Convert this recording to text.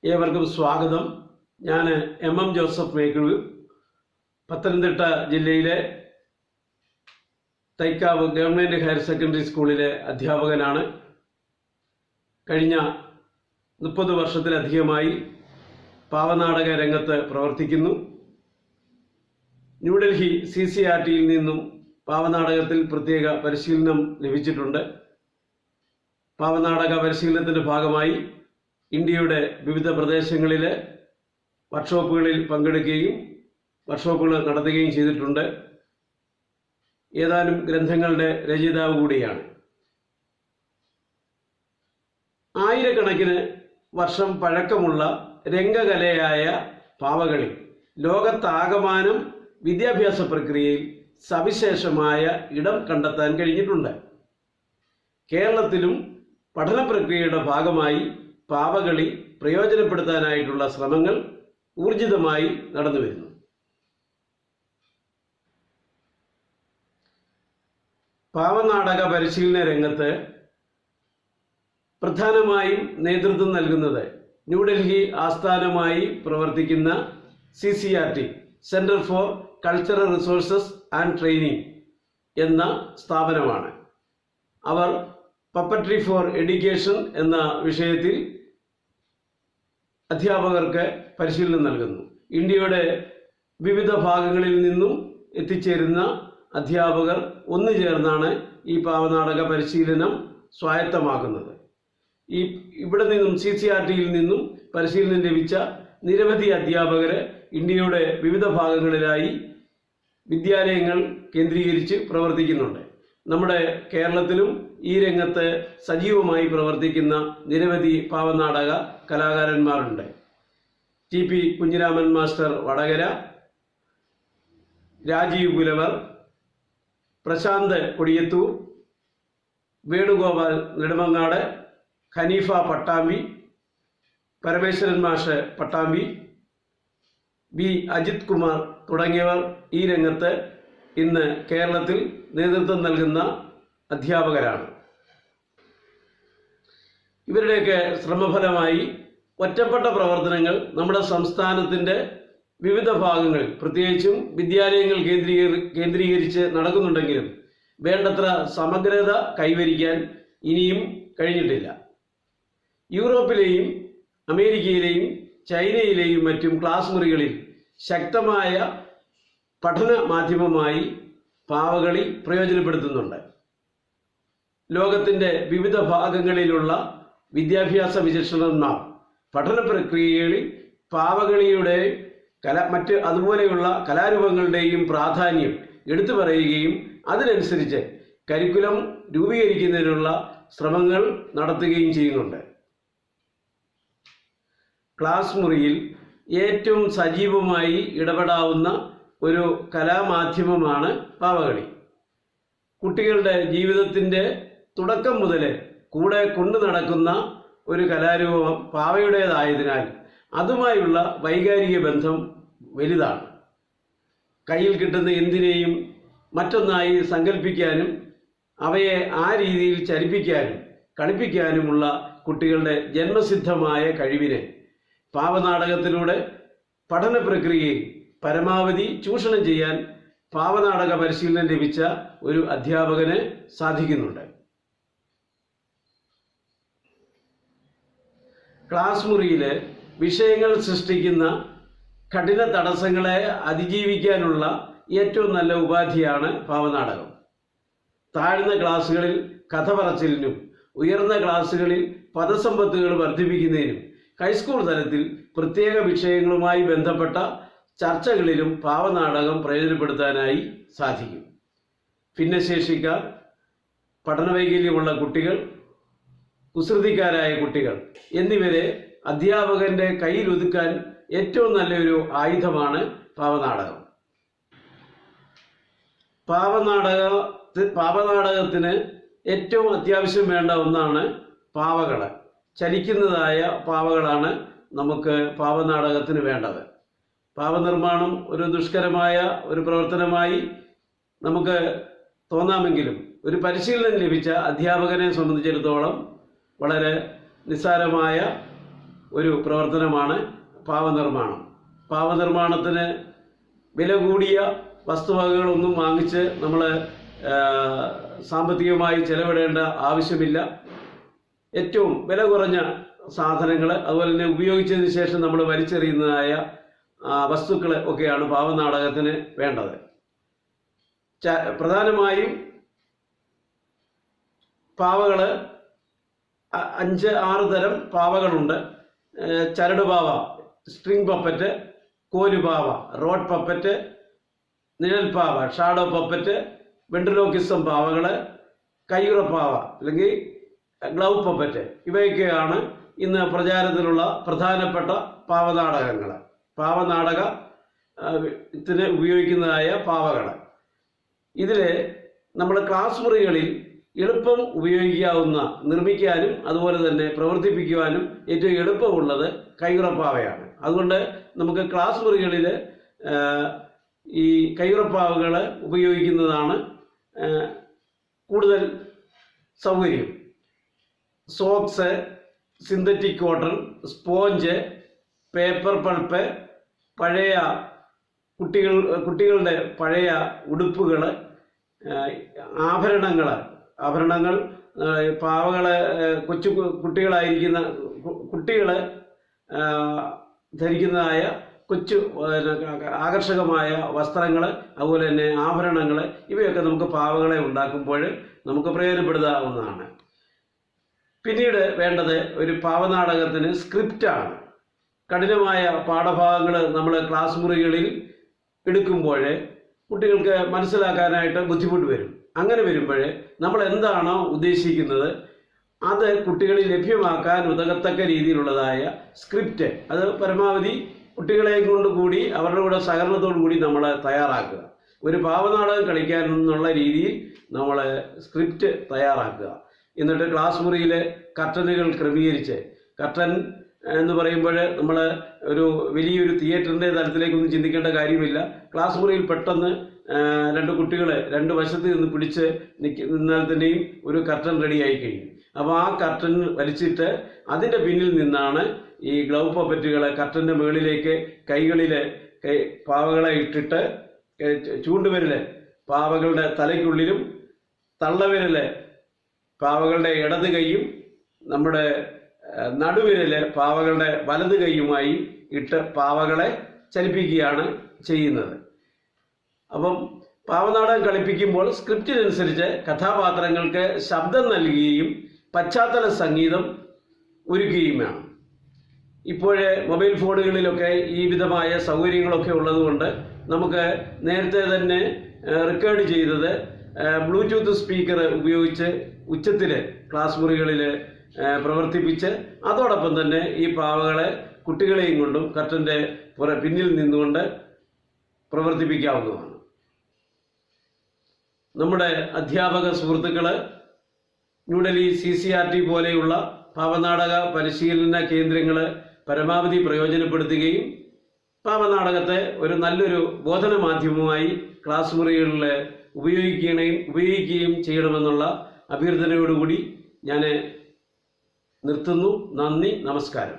ഏവർക്കും സ്വാഗതം. ഞാൻ എം ജോസഫ് മേക്കിളൂർ, പത്തനംതിട്ട ജില്ലയിലെ തൈക്കാവ് ഗവൺമെൻറ് ഹയർ സെക്കൻഡറി സ്കൂളിലെ അധ്യാപകനാണ്. കഴിഞ്ഞ 30 വർഷത്തിലധികമായി പാവനാടക രംഗത്ത് പ്രവർത്തിക്കുന്നു. ന്യൂഡൽഹി CCRTയിൽ നിന്നും പാവനാടകത്തിൽ പ്രത്യേക പരിശീലനം ലഭിച്ചിട്ടുണ്ട്. പാവനാടക പരിശീലനത്തിൻ്റെ ഭാഗമായി ഇന്ത്യയുടെ വിവിധ പ്രദേശങ്ങളിലെ വർക്ക്ഷോപ്പുകളിൽ പങ്കെടുക്കുകയും വർക്ക്ഷോപ്പുകൾ നടത്തുകയും ചെയ്തിട്ടുണ്ട്. ഏതാനും ഗ്രന്ഥങ്ങളുടെ രചയിതാവ് കൂടിയാണ്. ആയിരക്കണക്കിന് വർഷം പഴക്കമുള്ള രംഗകലയായ പാവകളി ലോകത്താകമാനം വിദ്യാഭ്യാസ പ്രക്രിയയിൽ സവിശേഷമായ ഇടം കണ്ടെത്താൻ കഴിഞ്ഞിട്ടുണ്ട്. കേരളത്തിലും പഠന പ്രക്രിയയുടെ ഭാഗമായി പാവകളി പ്രയോജനപ്പെടുത്താനായിട്ടുള്ള ശ്രമങ്ങൾ ഊർജിതമായി നടന്നുവരുന്നു. പാവനാടക പരിശീലന രംഗത്ത് പ്രധാനമായും നേതൃത്വം നൽകുന്നത് ന്യൂഡൽഹി ആസ്ഥാനമായി പ്രവർത്തിക്കുന്ന CCRT centre for cultural resources and training എന്ന സ്ഥാപനമാണ്. അവർ പപ്പട്രി ഫോർ എഡ്യൂക്കേഷൻ എന്ന വിഷയത്തിൽ അധ്യാപകർക്ക് പരിശീലനം നൽകുന്നു. ഇന്ത്യയുടെ വിവിധ ഭാഗങ്ങളിൽ നിന്നും എത്തിച്ചേരുന്ന അധ്യാപകർ ഒന്നുചേർന്നാണ് ഈ പാവനാടക പരിശീലനം സ്വായത്തമാക്കുന്നത്. ഇവിടെ നിന്നും CCRTയിൽ നിന്നും പരിശീലനം ലഭിച്ച നിരവധി അധ്യാപകർ ഇന്ത്യയുടെ വിവിധ ഭാഗങ്ങളിലായി വിദ്യാലയങ്ങൾ കേന്ദ്രീകരിച്ച് പ്രവർത്തിക്കുന്നുണ്ട്. നമ്മുടെ കേരളത്തിലും ഈ രംഗത്ത് സജീവമായി പ്രവർത്തിക്കുന്ന നിരവധി പാവനാടക കലാകാരന്മാരുണ്ട്. TP കുഞ്ഞിരാമൻ മാസ്റ്റർ വടകര, രാജീവ് പുലവർ, പ്രശാന്ത് കൊടിയത്തൂർ, വേണുഗോപാൽ നെടുമങ്ങാട്, ഹനീഫ പട്ടാമ്പി, പരമേശ്വരൻ മാഷ് പട്ടാമ്പി, B. അജിത് കുമാർ തുടങ്ങിയവർ ഈ രംഗത്ത് ഇന്ന് കേരളത്തിൽ നേതൃത്വം നൽകുന്ന അധ്യാപകരാണ്. ഇവരുടെയൊക്കെ ശ്രമഫലമായി ഒറ്റപ്പെട്ട പ്രവർത്തനങ്ങൾ നമ്മുടെ സംസ്ഥാനത്തിൻ്റെ വിവിധ ഭാഗങ്ങളിൽ പ്രത്യേകിച്ചും വിദ്യാലയങ്ങൾ കേന്ദ്രീകരിച്ച് നടക്കുന്നുണ്ടെങ്കിലും വേണ്ടത്ര സമഗ്രത കൈവരിക്കാൻ ഇനിയും കഴിഞ്ഞിട്ടില്ല. യൂറോപ്പിലെയും അമേരിക്കയിലെയും ചൈനയിലെയും മറ്റും ക്ലാസ് മുറികളിൽ ശക്തമായ പഠന മാധ്യമമായി പാവകളി പ്രയോജനപ്പെടുത്തുന്നുണ്ട്. ലോകത്തിൻ്റെ വിവിധ ഭാഗങ്ങളിലുള്ള വിദ്യാഭ്യാസ വിചക്ഷണന്മാർ പഠന പ്രക്രിയകളിൽ പാവകളിയുടെ മറ്റ് അതുപോലെയുള്ള കലാരൂപങ്ങളുടെയും പ്രാധാന്യം എടുത്തു പറയുകയും അതിനനുസരിച്ച് കരിക്കുലം രൂപീകരിക്കുന്നതിനുള്ള ശ്രമങ്ങൾ നടത്തുകയും ചെയ്യുന്നുണ്ട്. ക്ലാസ് മുറിയിൽ ഏറ്റവും സജീവമായി ഇടപെടാവുന്ന ഒരു കലാമാധ്യമമാണ് പാവകളി. കുട്ടികളുടെ ജീവിതത്തിൻ്റെ തുടക്കം മുതൽ കൂടെ കൊണ്ടു നടക്കുന്ന ഒരു കലാരൂപം പാവയുടേതായതിനാൽ അതുമായുള്ള വൈകാരിക ബന്ധം വലുതാണ്. കയ്യിൽ കിട്ടുന്ന എന്തിനേയും മറ്റൊന്നായി സങ്കല്പിക്കാനും അവയെ ആ രീതിയിൽ ചലിപ്പിക്കാനും കളിപ്പിക്കാനുമുള്ള കുട്ടികളുടെ ജന്മസിദ്ധമായ കഴിവിനെ പാവനാടകത്തിലൂടെ പഠന പ്രക്രിയയിൽ പരമാവധി ചൂഷണം ചെയ്യാൻ പാവനാടക പരിശീലനം ലഭിച്ച ഒരു അധ്യാപകന് സാധിക്കുന്നുണ്ട്. ക്ലാസ് മുറിയിൽ വിഷയങ്ങൾ സൃഷ്ടിക്കുന്ന കഠിന തടസ്സങ്ങളെ അതിജീവിക്കാനുള്ള ഏറ്റവും നല്ല ഉപാധിയാണ് പാവനാടകം. താഴ്ന്ന ക്ലാസ്സുകളിൽ കഥ പറച്ചിലിനും ഉയർന്ന ക്ലാസ്സുകളിൽ പദസമ്പത്തുകൾ വർദ്ധിപ്പിക്കുന്നതിനും ഹൈസ്കൂൾ തലത്തിൽ പ്രത്യേക വിഷയങ്ങളുമായി ബന്ധപ്പെട്ട ചർച്ചകളിലും പാവനാടകം പ്രയോജനപ്പെടുത്താനായി സാധിക്കും. ഭിന്നശേഷിക്കാർ, പഠനവൈകല്യമുള്ള കുട്ടികൾ, കുസൃതിക്കാരായ കുട്ടികൾ എന്നിവരെ അധ്യാപകന്റെ കയ്യിൽ ഒതുക്കാൻ ഏറ്റവും നല്ലൊരു ആയുധമാണ് പാവനാടകം. പാവനാടകത്തിന് ഏറ്റവും അത്യാവശ്യം വേണ്ട ഒന്നാണ് പാവകൾ. ചലിക്കുന്നതായ പാവകളാണ് നമുക്ക് പാവനാടകത്തിന് വേണ്ടത്. പാവനിർമ്മാണം ഒരു ദുഷ്കരമായ ഒരു പ്രവർത്തനമായി നമുക്ക് തോന്നാമെങ്കിലും ഒരു പരിശീലനം ലഭിച്ച അധ്യാപകനെ സംബന്ധിച്ചിടത്തോളം വളരെ നിസ്സാരമായ ഒരു പ്രവർത്തനമാണ് പാവനിർമ്മാണം. പാവനിർമ്മാണത്തിന് വില കൂടിയ വസ്തുവകകളൊന്നും വാങ്ങിച്ച് നമ്മൾ സാമ്പത്തികമായി ചെലവിടേണ്ട ആവശ്യമില്ല. ഏറ്റവും വില കുറഞ്ഞ സാധനങ്ങൾ, അതുപോലെ തന്നെ ഉപയോഗിച്ചതിന് ശേഷം നമ്മൾ വലിച്ചെറിയുന്നതായ വസ്തുക്കൾ ഒക്കെയാണ് പാവനാടകത്തിന് വേണ്ടത്. പ്രധാനമായും പാവകൾ 5-6 തരം പാവകളുണ്ട്. ചരട് പാവ, സ്ട്രിംഗ് പപ്പറ്റ്, കോലുപാവ, റോഡ് പപ്പറ്റ്, നിഴൽ പാവ, ഷാഡോ പപ്പറ്റ്, വെൻട്രിലോക്കിസം പാവകൾ, കയ്യുറപ്പാവ അല്ലെങ്കിൽ ഗ്ലൗ പപ്പറ്റ്, ഇവയൊക്കെയാണ് ഇന്ന് പ്രചാരത്തിലുള്ള പ്രധാനപ്പെട്ട പാവനാടകങ്ങൾ. പാവനാടകത്തിന് ഉപയോഗിക്കുന്നതായ പാവകൾ. ഇതിൽ നമ്മൾ ക്ലാസ് മുറികളിൽ എളുപ്പം ഉപയോഗിക്കാവുന്ന, നിർമ്മിക്കാനും അതുപോലെ തന്നെ പ്രവർത്തിപ്പിക്കുവാനും ഏറ്റവും എളുപ്പമുള്ളത് കയ്യുറപ്പാവയാണ്. അതുകൊണ്ട് നമുക്ക് ക്ലാസ് മുറികളിൽ ഈ കയ്യുറപ്പാവകൾ ഉപയോഗിക്കുന്നതാണ് കൂടുതൽ സൗകര്യം. Socks, synthetic cotton, sponge, paper pulp, പഴയ കുട്ടികളുടെ പഴയ ഉടുപ്പുകൾ, ആഭരണങ്ങൾ, പാവകളെ കുട്ടികളായിരിക്കുന്ന കുട്ടികൾ ധരിക്കുന്നതായ കൊച്ചു ആകർഷകമായ വസ്ത്രങ്ങൾ, അതുപോലെ തന്നെ ആഭരണങ്ങൾ, ഇവയൊക്കെ നമുക്ക് പാവകളെ ഉണ്ടാക്കുമ്പോൾ നമുക്ക് പ്രയോജനപ്പെടുത്താവുന്നതാണ്. പിന്നീട് വേണ്ടത് ഒരു പാവനാടകത്തിന് സ്ക്രിപ്റ്റാണ്. കഠിനമായ പാഠഭാഗങ്ങൾ നമ്മൾ ക്ലാസ് മുറികളിൽ എടുക്കുമ്പോൾ കുട്ടികൾക്ക് മനസ്സിലാക്കാനായിട്ട് ബുദ്ധിമുട്ട് വരും. അങ്ങനെ വരുമ്പോൾ നമ്മൾ എന്താണോ ഉദ്ദേശിക്കുന്നത് അത് കുട്ടികളിൽ ലഭ്യമാക്കാൻ ഉതകത്തക്ക രീതിയിലുള്ളതായ സ്ക്രിപ്റ്റ്, അത് പരമാവധി കുട്ടികളെ കൊണ്ട് കൂടി അവരുടെ കൂടെ സഹകരണത്തോടു കൂടി നമ്മൾ തയ്യാറാക്കുക. ഒരു പാവനാടകം കളിക്കാനെന്നുള്ള രീതിയിൽ നമ്മൾ സ്ക്രിപ്റ്റ് തയ്യാറാക്കുക. എന്നിട്ട് ക്ലാസ് മുറിയിൽ കർട്ടനുകൾ ക്രമീകരിച്ച്, കർട്ടൻ എന്ന് പറയുമ്പോൾ നമ്മൾ ഒരു വലിയൊരു തിയേറ്ററിൻ്റെ തലത്തിലേക്കൊന്നും ചിന്തിക്കേണ്ട കാര്യമില്ല. ക്ലാസ് മുറിയിൽ പെട്ടെന്ന് 2 കുട്ടികൾ 2 വശത്ത് നിന്ന് പിടിച്ച് നിന്നാൽ തന്നെയും ഒരു കർട്ടൻ റെഡിയായി കഴിയും. അപ്പോൾ ആ കർട്ടൻ വലിച്ചിട്ട് അതിൻ്റെ പിന്നിൽ നിന്നാണ് ഈ ഗ്ലൗ പപ്പറ്റുകളെ കർട്ടൻ്റെ മുകളിലേക്ക് കൈകളിൽ പാവകളെ ഇട്ടിട്ട് ചൂണ്ടുവിരൽ പാവകളുടെ തലയ്ക്കുള്ളിലും തള്ളവിരൽ പാവകളുടെ ഇടത് കൈയും നമ്മുടെ നടുവിരൽ പാവകളുടെ വലത് കൈയുമായി ഇട്ട് പാവകളെ ചലിപ്പിക്കുകയാണ് ചെയ്യുന്നത്. അപ്പം പാവനാടകം കളിപ്പിക്കുമ്പോൾ സ്ക്രിപ്റ്റിനനുസരിച്ച് കഥാപാത്രങ്ങൾക്ക് ശബ്ദം നൽകുകയും പശ്ചാത്തല സംഗീതം ഒരുക്കുകയും വേണം. ഇപ്പോഴേ മൊബൈൽ ഫോണുകളിലൊക്കെ ഈ വിധമായ സൗകര്യങ്ങളൊക്കെ ഉള്ളതുകൊണ്ട് നമുക്ക് നേരത്തെ തന്നെ റെക്കോർഡ് ചെയ്തത് ബ്ലൂടൂത്ത് സ്പീക്കർ ഉപയോഗിച്ച് ഉച്ചത്തിൽ ക്ലാസ് മുറികളിൽ പ്രവർത്തിപ്പിച്ച് അതോടൊപ്പം തന്നെ ഈ പാവകളെ കുട്ടികളെയും കൊണ്ടും കർട്ടൻ്റെ പിന്നിൽ നിന്നുകൊണ്ട് പ്രവർത്തിപ്പിക്കാവുന്നതാണ്. നമ്മുടെ അധ്യാപക സുഹൃത്തുക്കൾ ന്യൂഡൽഹി CCRT പോലെയുള്ള പാവനാടക പരിശീലന കേന്ദ്രങ്ങൾ പരമാവധി പ്രയോജനപ്പെടുത്തുകയും പാവനാടകത്തെ ഒരു നല്ലൊരു ബോധന മാധ്യമമായി ക്ലാസ് മുറികളിൽ ഉപയോഗിക്കുകയും ചെയ്യണമെന്നുള്ള അഭ്യർത്ഥനയോടുകൂടി ഞാൻ നിർത്തുന്നു. നന്ദി, നമസ്കാരം.